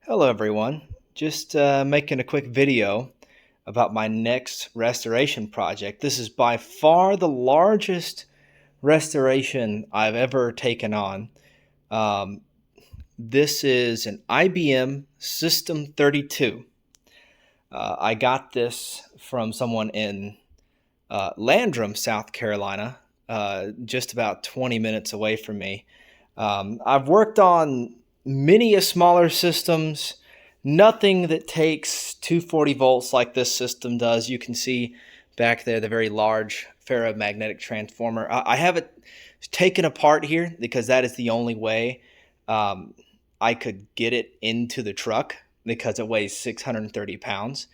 Hello everyone. Just making a quick video about my next restoration project. This is by far the largest restoration I've ever taken on. Um, this is an IBM System 32. I got this from someone in Landrum, South Carolina, just about 20 minutes away from me. I've worked on many a smaller systems, nothing that takes 240 volts like this system does. You can see back there the very large ferromagnetic transformer. I have it taken apart here because that is the only way um, I could get it into the truck because it weighs 630 pounds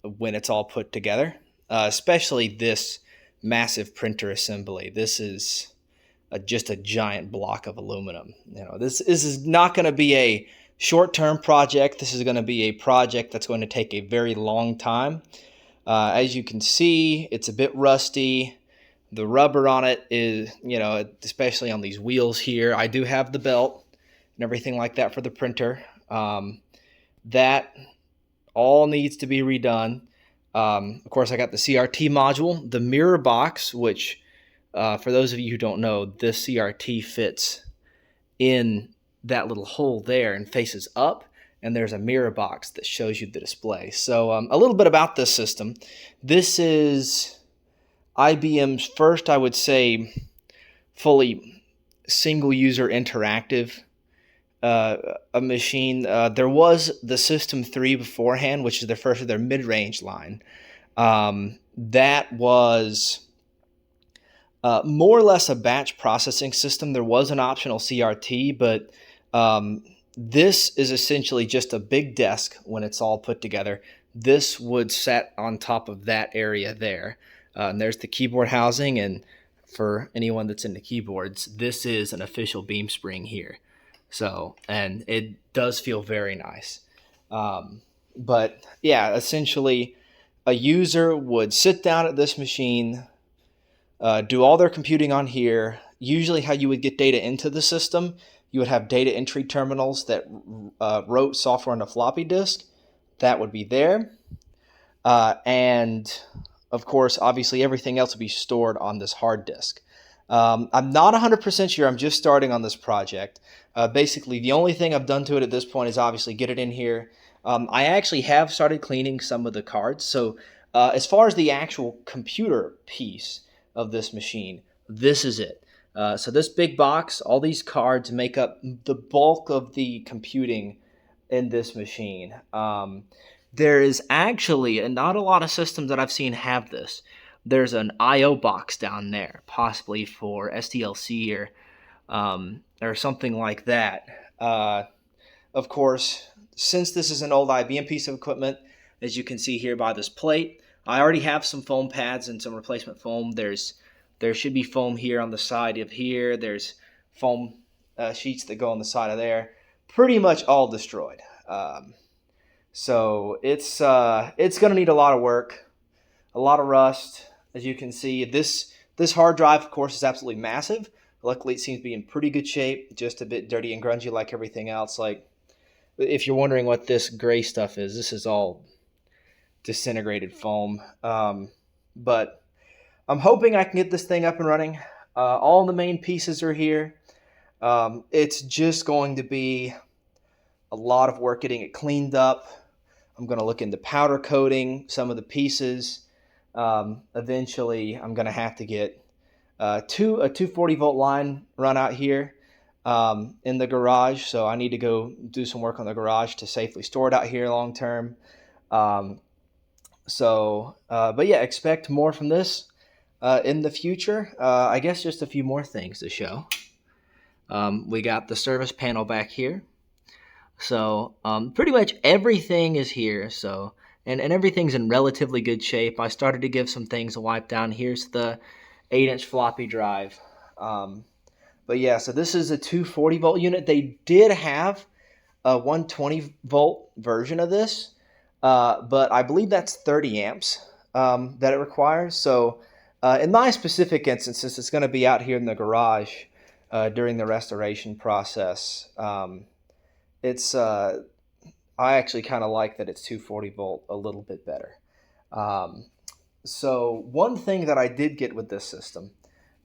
when it's all put together, especially this massive printer assembly. This is just a giant block of aluminum. This is not going to be a short-term project. This is going to be a project that's going to take a very long time. As you can see, it's a bit rusty. The rubber on it is, especially on these wheels here. I do have the belt and everything like that for the printer. That all needs to be redone. Of course, I got the CRT module, the mirror box, which for those of you who don't know, this CRT fits in that little hole there and faces up, and there's a mirror box that shows you the display. So a little bit about this system. This is IBM's first, I would say, fully single-user interactive a machine. There was the System 3 beforehand, which is the first of their mid-range line. That was more or less a batch processing system. There was an optional CRT, but this is essentially just a big desk when it's all put together. This would sit on top of that area there. And there's the keyboard housing, and for anyone that's into keyboards, this is an official beam spring here. So, and it does feel very nice. But yeah, essentially a user would sit down at this machine, do all their computing on here. Usually how you would get data into the system, you would have data entry terminals that wrote software on a floppy disk. That would be there. And of course, obviously everything else would be stored on this hard disk. I'm not 100% sure. I'm just starting on this project. Basically, the only thing I've done to it at this point is obviously get it in here. I actually have started cleaning some of the cards. So as far as the actual computer piece of this machine, this is it. So this big box, all these cards make up the bulk of the computing in this machine. There is actually not a lot of systems that I've seen have this. There's an I/O box down there, possibly for SDLC or something like that. Of course, since this is an old IBM piece of equipment, as you can see here by this plate, I already have some foam pads and some replacement foam. There should be foam here on the side of here. There's foam sheets that go on the side of there. Pretty much all destroyed. So it's going to need a lot of work, a lot of rust. As you can see, this hard drive, of course, is absolutely massive. Luckily, it seems to be in pretty good shape, just a bit dirty and grungy like everything else. Like, if you're wondering what this gray stuff is, this is all disintegrated foam. But I'm hoping I can get this thing up and running. All the main pieces are here. It's just going to be a lot of work getting it cleaned up. I'm going to look into powder coating some of the pieces. Eventually, I'm going to have to get a 240 volt line run out here in the garage. So I need to go do some work on the garage to safely store it out here long term. But yeah, expect more from this in the future. I guess just a few more things to show. We got the service panel back here. So pretty much everything is here. So and everything's in relatively good shape. I started to give some things a wipe down. Here's the 8-inch floppy drive. But yeah, so this is a 240 volt unit. They did have a 120 volt version of this, but I believe that's 30 amps that it requires. So in my specific instance, since it's going to be out here in the garage during the restoration process, It's I actually kind of like that it's 240 volt a little bit better. Um, so one thing that I did get with this system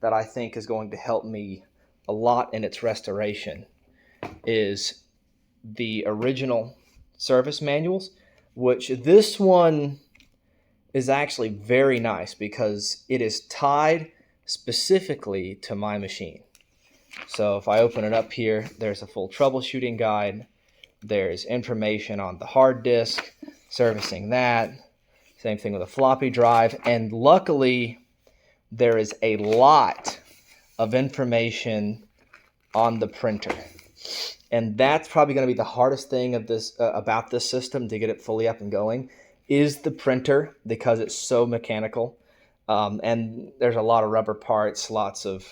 that I think is going to help me a lot in its restoration is the original service manuals, which this one is actually very nice because it is tied specifically to my machine. So if I open it up here, there's a full troubleshooting guide. There's information on the hard disk, servicing that. Same thing with a floppy drive. And luckily, there is a lot of information on the printer. And that's probably going to be the hardest thing of this about this system to get it fully up and going is the printer because it's so mechanical. And there's a lot of rubber parts, lots of